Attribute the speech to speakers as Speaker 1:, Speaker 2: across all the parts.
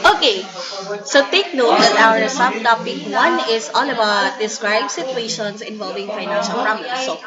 Speaker 1: Okay, so take note that our subtopic 1 is all about describe situations involving financial problems. So,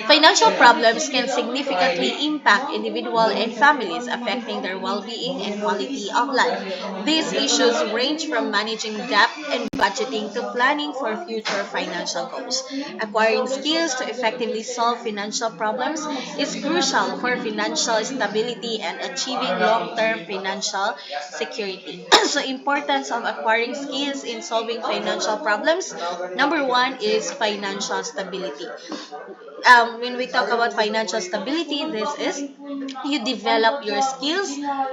Speaker 1: financial problems can significantly impact individuals and families, affecting their well-being and quality of life. These issues range from managing debt and budgeting to planning for future financial goals. Acquiring skills to effectively solve financial problems is crucial for financial stability and achieving long-term financial security. So, importance of acquiring skills in solving financial problems. Number one is financial stability. When we talk about financial stability, this is you develop your skills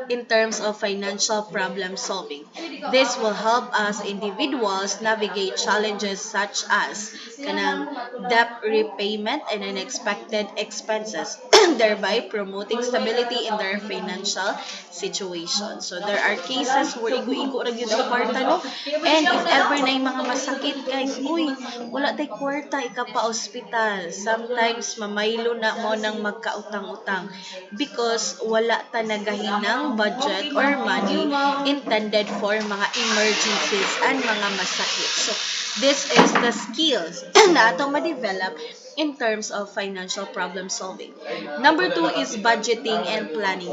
Speaker 1: in terms of financial problem solving. This will help us individuals navigate challenges such as kanang debt repayment and unexpected expenses, thereby promoting stability in their financial situation. So there are cases where igo-igo ra gyud ang kwarta no, and if ever na yung mga masakit kay uy wala tay kwarta ika pa ospital. Sometimes mamaylo na mo nang magkautang-utang because wala ta nagahinang budget or money intended for mga emergencies and mga masakit. So this is the skills na atong ma-develop in terms of financial problem solving. Number two is budgeting and planning.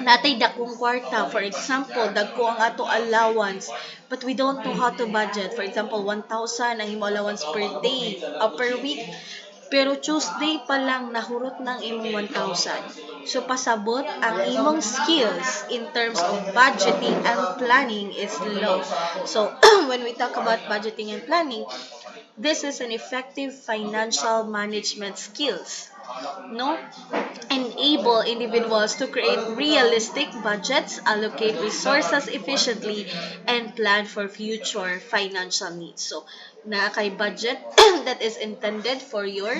Speaker 1: Natay dakong kwarta, for example, dagko ang ato allowance, but we don't know how to budget. For example, 1,000 ang imo allowance per day or per week. Pero Tuesday pa lang nahurot ng imong 1,000. So pasabot ang imong skills in terms of budgeting and planning is low. So when we talk about budgeting and planning, this is an effective financial management skills. No? Enable individuals to create realistic budgets, allocate resources efficiently, and plan for future financial needs. So, na kay budget that is intended for your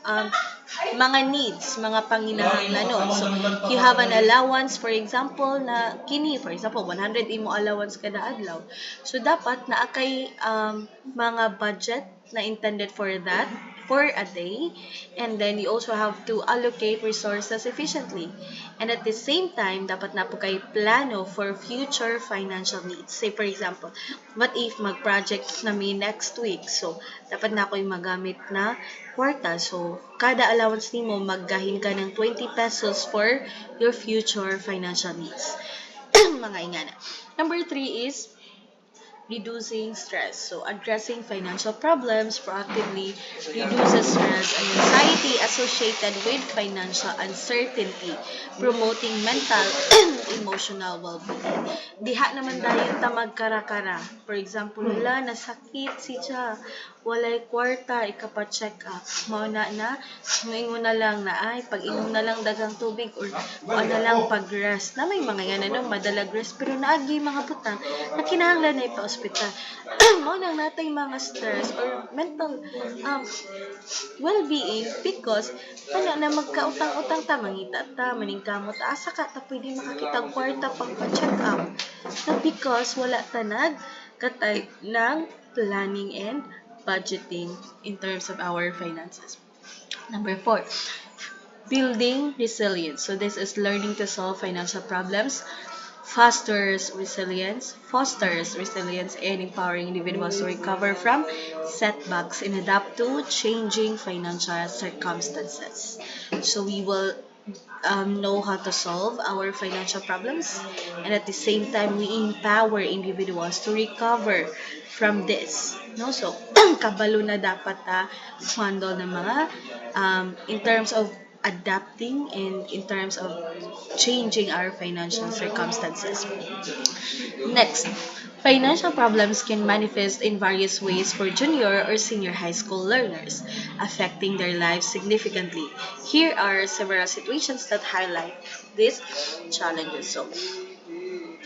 Speaker 1: um, mga needs, mga panginahanglanon. So, you have an allowance, for example, na kini, for example, 100 imo allowance kada adlaw. So, dapat na kay mga budget na intended for that for a day, and then you also have to allocate resources efficiently. And at the same time, dapat na po kay plano for future financial needs. Say for example, what if mag-project nami next week? So, dapat na ako'y magamit na kwarta. So, kada allowance nimo maggahin ka ng 20 pesos for your future financial needs. Mga ingana. Number 3 is reducing stress. So, addressing financial problems proactively reduces stress and anxiety associated with financial uncertainty, promoting mental and emotional well-being. Diha naman dahil ta magkara-kara. For example, wala, nasakit si siya, walay kwarta, ikapa-check up. Mauna na, ngayon na lang na ay, pag-inom na lang dagang tubig or na lang pag-rest. Na may mga yan, ano, madalag rest, pero naagi mga butang na kinahanglan na ipa-hospital. Mo nang natay mga stress or mental well-being because na magkautang-utang ta, mangita ta, maningkamot, asa ka ta pwede makakitang kwarta pang pa-check up. Na because wala ta katay ng planning and budgeting in terms of our finances. Number 4, building resilience. So this is learning to solve financial problems, fosters resilience, and empowering individuals to recover from setbacks and adapt to changing financial circumstances. So we will know how to solve our financial problems, and at the same time we empower individuals to recover from this, no? So kabalo na dapat handle ng mga in terms of adapting and in terms of changing our financial circumstances. Next, financial problems can manifest in various ways for junior or senior high school learners, affecting their lives significantly. Here are several situations that highlight these challenges. So,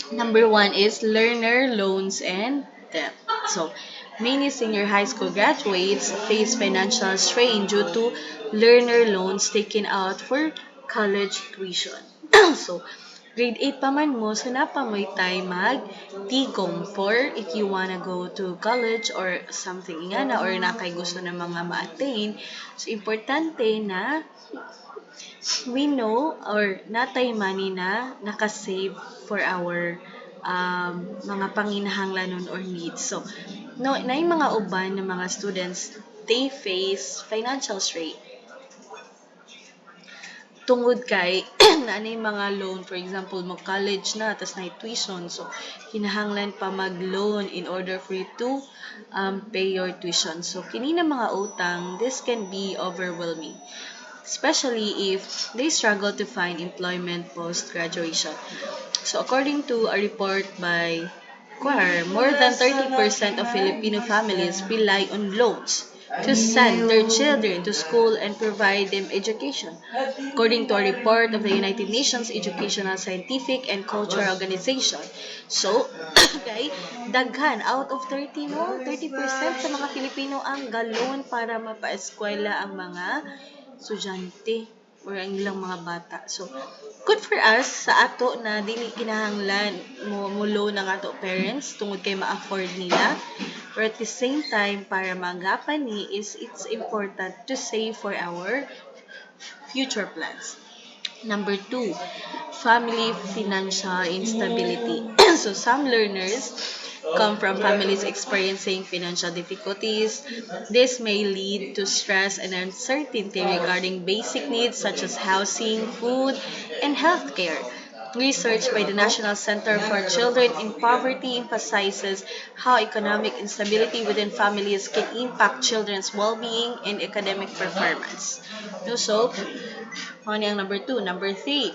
Speaker 1: number 1 is learner loans and debt. So, many senior high school graduates face financial strain due to learner loans taken out for college tuition. So, grade 8 pa man mo, so napamoy tayo mag-tigong for if you wanna go to college or something nga na or na kay gusto ng mga ma-attain. So, importante na We know or natay money na nakasave for our mga panginahanglanon or needs. So, no, na yung mga uban ng mga students, they face financial strain tungod kay na yung mga loan, for example, mag-college na, tapos na tuition. So, kinahanglan pa mag-loan in order for you to pay your tuition. So, kini na mga utang, this can be overwhelming, especially if they struggle to find employment post-graduation. So, according to a report by Quar, more than 30% of Filipino families rely on loans to send their children to school and provide them education. According to a report of the United Nations Educational, Scientific, and Cultural Organization. So, okay, daghan out of 30, no? 30% sa mga Filipino ang galon para mapa-eskwela ang mga estudyante or ang ilang mga bata. So, good for us sa ato na dili kinahanglan mo loan ng ato parents tungod kay ma-afford nila. But at the same time, para magapan ni is it's important to save for our future plans. Number two, family financial instability. So some learners come from families experiencing financial difficulties. This may lead to stress and uncertainty regarding basic needs such as housing, food, and healthcare. Research by the National Center for Children in Poverty emphasizes how economic instability within families can impact children's well-being and academic performance. So, ano yung number two? Number three,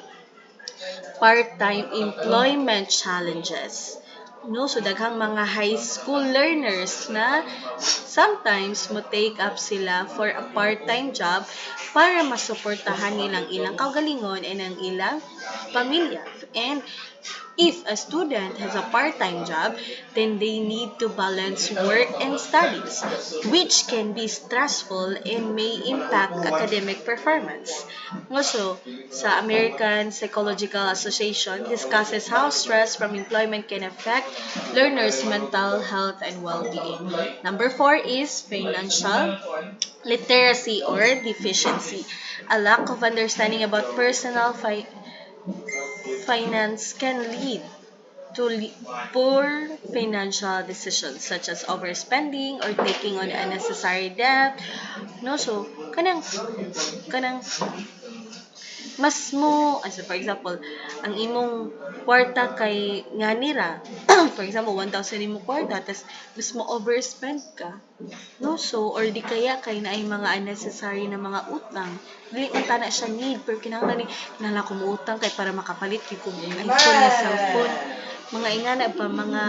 Speaker 1: part-time employment challenges. No, so daghang mga high school learners na sometimes mo take up sila for a part-time job para masuportahan nilang ilang kaugalingon and ang ilang pamilya. And if a student has a part-time job, then they need to balance work and studies, which can be stressful and may impact academic performance. Also, sa American Psychological Association discusses how stress from employment can affect learners' mental health and well-being. Number four is financial literacy or deficiency. A lack of understanding about personal finance can lead to poor financial decisions such as overspending or taking on unnecessary debt. No, so kanang mas mo, as for example, ang imong kwarta kay nga nira, for example, 1,000 imong kwarta, tas mas mo overspend ka. No, so, or di kaya kay na ay mga unnecessary na mga utang. Dili man tana siya need, pero kinahanglan ko mo utang kay para makapalit kay kung iPhone na cellphone. Mga ingana pa, mga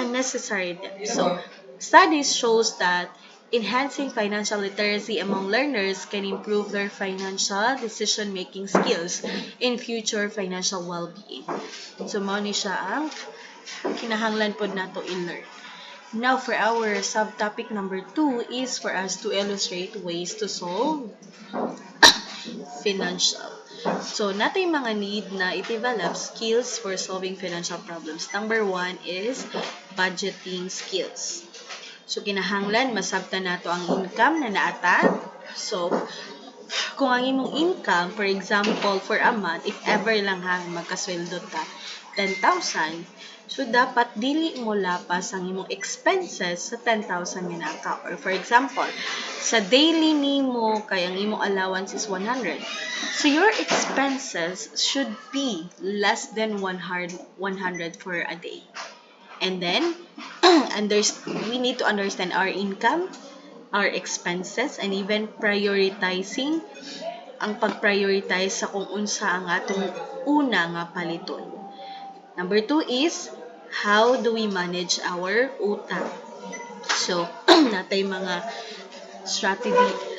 Speaker 1: unnecessary debt. So, studies shows that enhancing financial literacy among learners can improve their financial decision-making skills in future financial well-being. So, mao ni siya ang kinahanglan pod nato i-learn. Now, for our subtopic number 2 is for us to illustrate ways to solve financial. So, natay mga need na i-develop skills for solving financial problems. Number 1 is budgeting skills. So, kinahanglan, masabtan nato ang income na naata. So, kung ang imong income, for example, for a month, if ever lang magkasweldo ta, 10,000, so dapat dili mo lapas ang imong expenses sa 10,000 nga naka. Or for example, sa daily nimo kay ang imong allowance is 100. So your expenses should be less than 100 for a day. And then, we need to understand our income, our expenses, and even prioritizing ang pag-prioritize sa kung unsa ang atong una nga paliton. Number 2 is, how do we manage our utang? So, natay mga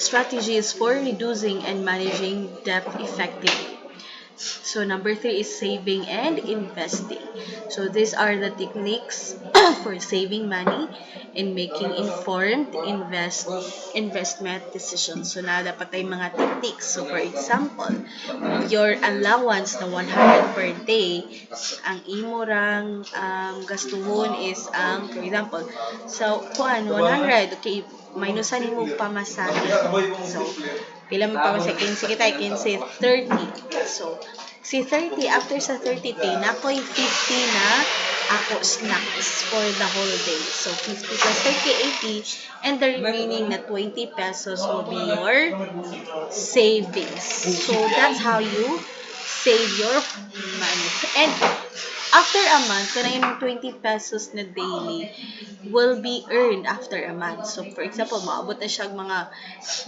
Speaker 1: strategies for reducing and managing debt effectively. So, number 3 is saving and investing. So, these are the techniques for saving money and making informed investment decisions. So, na dapat ay mga techniques. So, for example, your allowance na 100 per day, ang imo rang gastuhon is for example, so, 100, okay, minusan mo pamasahe. So, Pila man pa man sa 15 kita, 15, 30. So, si 30, after sa 30 day, nakoy 50 na ako snacks for the whole day. So, 50 plus 30, 80, and the remaining na 20 pesos will be your savings. So, that's how you save your money. And after a month, kana yung 20 pesos na daily will be earned after a month. So, for example, maabot na siya mga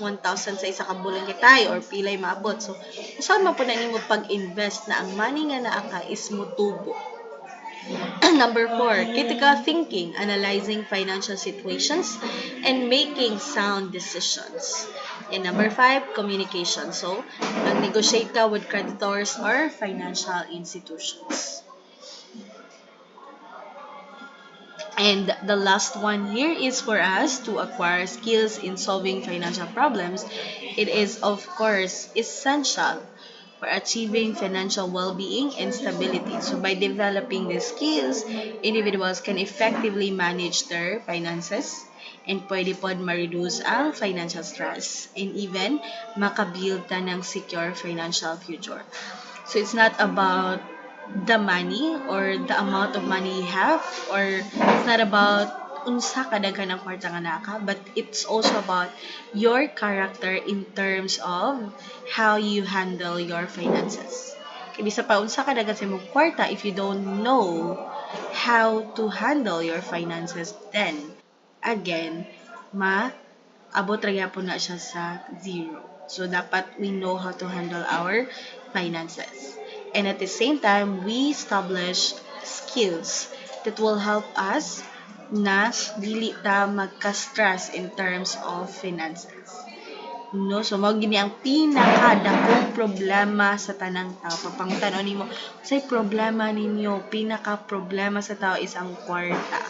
Speaker 1: 1,000 sa isa ka bulan kitay or pilay maabot. So, saan mo po na nimo pag-invest na ang money nga naa ka is mutubo. Number 4, critical thinking, analyzing financial situations and making sound decisions. And number 5, communication. So, mag-negotiate ka with creditors or financial institutions. And the last one here is for us to acquire skills in solving financial problems. It is, of course, essential for achieving financial well-being and stability. So by developing these skills, individuals can effectively manage their finances and pwede pod ma-reduce ang financial stress and even makabuild ta ng secure financial future. So it's not about the money or the amount of money you have, or it's not about unsa ka daghan ang kwarta nga naka, but it's also about your character in terms of how you handle your finances. Kaya bisa pa unsa ka daghan sa imong kwarta, if you don't know how to handle your finances, then again abot ra gyapon na siya sa zero. So dapat we know how to handle our finances. And at the same time, we establish skills that will help us na dili ta magka-stress in terms of finances. No, so mao gini ang pinakadakong problema sa tanang tao. Papangutan nimo, say problema ninyo, pinaka problema sa tao is ang kwarta.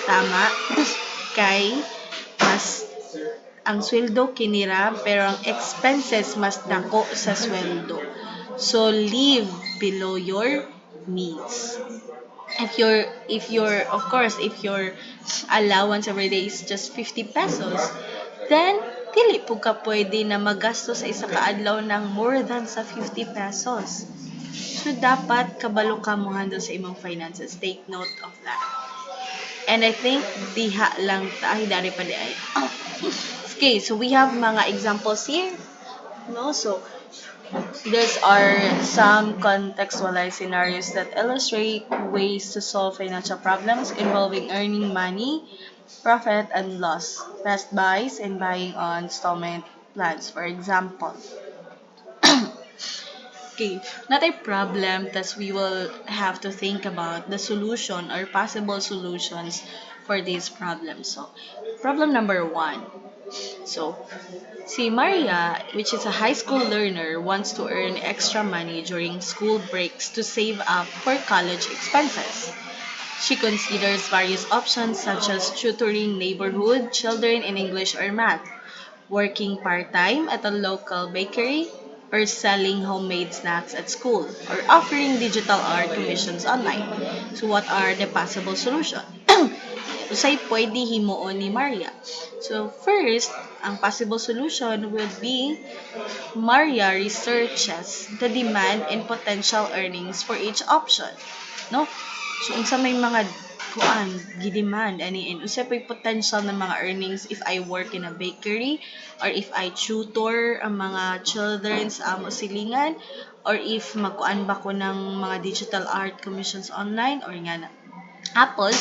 Speaker 1: Tama? Kay mas ang sweldo kinira pero ang expenses mas dako sa sweldo. So live below your means. If your allowance every day is just 50 pesos, then dili po ka pwede na magasto sa isa ka adlaw ng more than sa 50 pesos. So dapat kabalo ka mo handle sa imong finances. Take note of that. And I think diha lang tayo dari pa di ay. Okay, so we have mga examples here. No, so these are some contextualized scenarios that illustrate ways to solve financial problems involving earning money, profit and loss, fast buys, and buying on installment plans. For example, okay, not a problem that we will have to think about the solution or possible solutions for these problems. So, problem number 1. So, si Maria, which is a high school learner, wants to earn extra money during school breaks to save up for college expenses. She considers various options such as tutoring neighborhood children in English or math, working part-time at a local bakery, or selling homemade snacks at school, or offering digital art commissions online. So what are the possible solutions? Usay pwede himuon ni Maria. So first, ang possible solution will be Maria researches the demand and potential earnings for each option. No? So unsa may mga gidemand ani and unsa pay potential ng mga earnings if I work in a bakery, or if I tutor ang mga children sa amo silingan, or if magkuan ba ko ng mga digital art commissions online or nga na. Tapos,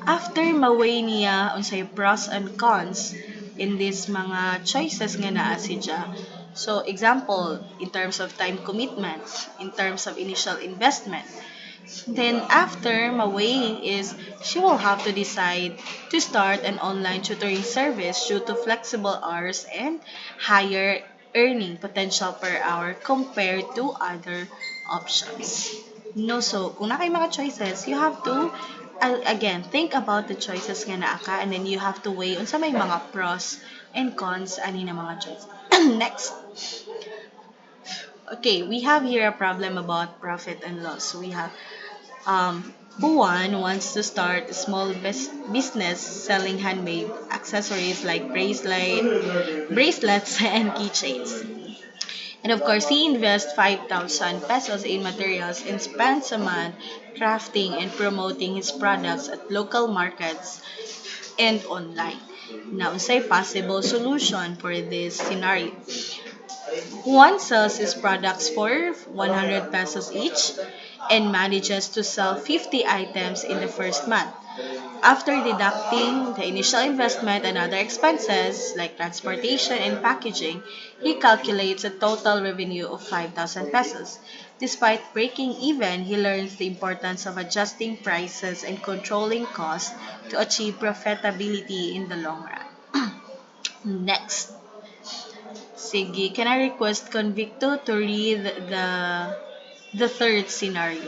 Speaker 1: after ma-weigh niya unsay pros and cons in these mga choices nga naa siya. So, example, in terms of time commitment, in terms of initial investment. Then, after ma-weigh is, she will have to decide to start an online tutoring service due to flexible hours and higher earning potential per hour compared to other options. No, so kung na kayo mga choices, you have to again think about the choices nga naa ka, and then you have to weigh unsa may mga pros and cons ani na mga choices. Next. Okay, we have here a problem about profit and loss. So we have Juan wants to start a small business selling handmade accessories like bracelets and keychains. And of course, he invests 5,000 pesos in materials and spends a month crafting and promoting his products at local markets and online. Now, say possible solution for this scenario. Juan sells his products for 100 pesos each and manages to sell 50 items in the first month. After deducting the initial investment and other expenses like transportation and packaging, he calculates a total revenue of 5,000 pesos. Despite breaking even, he learns the importance of adjusting prices and controlling costs to achieve profitability in the long run. Next. Sige, can I request Convicto to read the third scenario?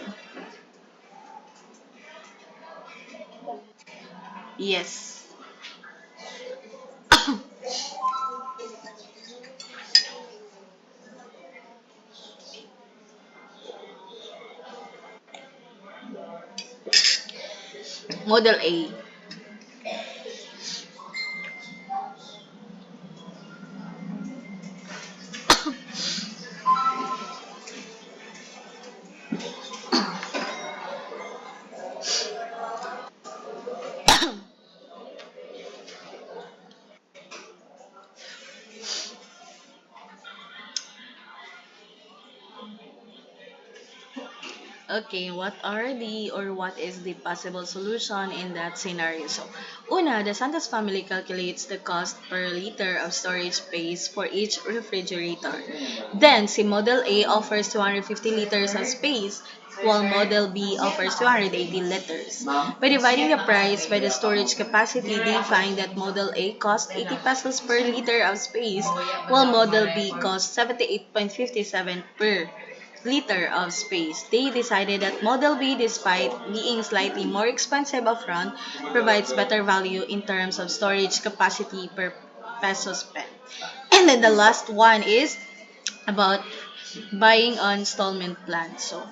Speaker 1: Yes. Model A. Okay, what is the possible solution in that scenario? So, una, the Santos family calculates the cost per liter of storage space for each refrigerator. Then, si Model A offers 250 liters of space, while Model B offers 280 liters. By dividing the price by the storage capacity, they find that Model A costs 80 pesos per liter of space, while Model B costs 78.57 per liter of space. They decided that Model B, despite being slightly more expensive upfront, provides better value in terms of storage capacity per peso spent. And then the last one is about buying on installment plan. So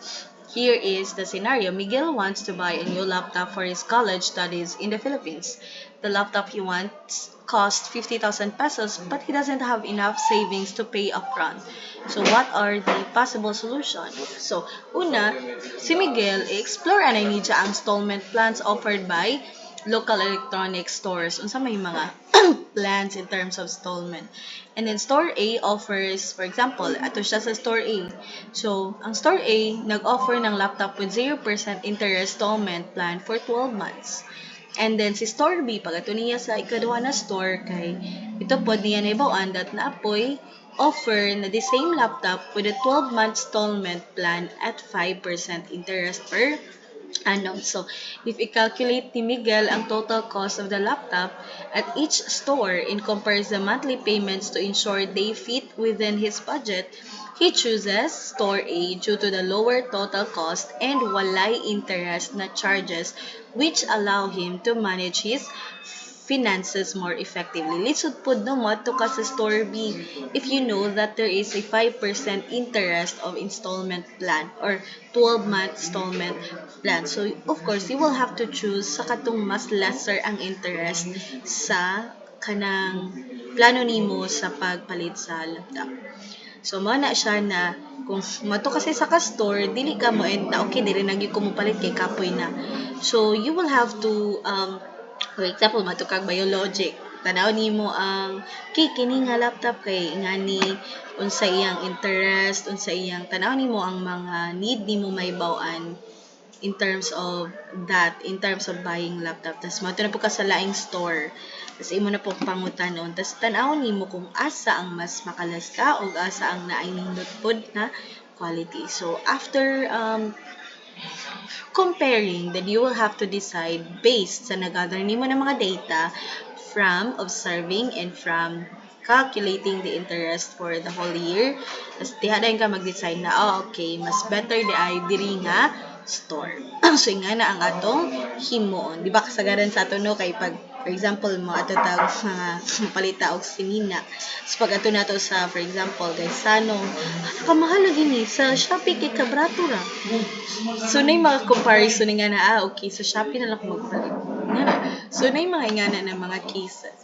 Speaker 1: here is the scenario. Miguel wants to buy a new laptop for his college studies in the Philippines. The laptop he wants costs 50,000 pesos, but he doesn't have enough savings to pay upfront. So what are the possible solutions? So, una, si Miguel explore ana ni ang installment plans offered by local electronic stores. Unsa may mga plans in terms of installment. And then Store A offers, for example, ato siya sa Store A. So, ang Store A nag-offer ng laptop with 0% interest installment plan for 12 months. And then si Store B, pag ato niya sa ikaduha na store, kay ito po niya naibawan that naapoy offer na the same laptop with a 12-month installment plan at 5% interest per So, if i-calculate ni Miguel ang total cost of the laptop at each store and compares the monthly payments to ensure they fit within his budget, he chooses Store A due to the lower total cost and walay interest na charges which allow him to manage his finances more effectively. Lisod po no mo to ka sa Store B if you know that there is a 5% interest of installment plan or 12-month installment plan. So, of course, you will have to choose sa katong mas lesser ang interest sa kanang plano nimo sa pagpalit sa laptop. So, mo na siya na kung mato kasi sa ka-store, dili ka mo enta, okay, dili na gyud ko mo palit kay kapoy na. So, you will have to for example, matukag biologic. Tanaw nimo ang kini nga laptop kay ngani unsa iyang interest, unsa iyang tanaw nimo ang mga need nimo maibawaan in terms of in terms of buying laptop. Tas mo na po ka sa laing store. Tas imo na po pangutanon. Tas tanaw nimo kung asa ang mas makalas ka o asa ang naay nindot pod na quality. So after comparing, then you will have to decide based sa nagather nimo ng mga data from observing and from calculating the interest for the whole year. Tapos, tihadayin ka mag-decide na, okay, mas better di ay diri nga store. So nga na ang atong himuon. Di ba kasagaran sa ato no kay pag for example mo ato tag mga mapalita og sinina. So pag ato nato sa for example guys sanong kamahal lagi ni sa Shopee kay kabrato ra. So na mga comparison nga na okay sa Shopee na lang ko magpalit. Nga na. So na mga ingana ng mga cases.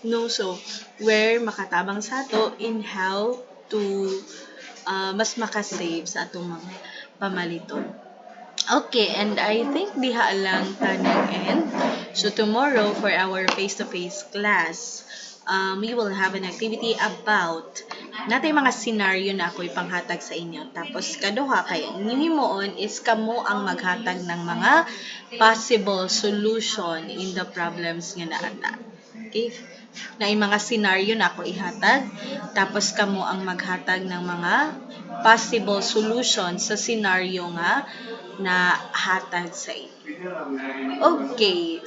Speaker 1: No, so where makatabang sa ato in how to mas makasave sa atong mga pamaliton. Okay, and I think diha lang tanang end. So tomorrow for our face-to-face class, we will have an activity about natay mga scenario na ako ipanghatag sa inyo. Tapos kaduha kay inyong himuon is kamo ang maghatag ng mga possible solution in the problems nga naata. Okay? Na yung mga scenario na ako ihatag, tapos kamo ang maghatag ng mga possible solution sa scenario nga na hatag sa inyo. Okay.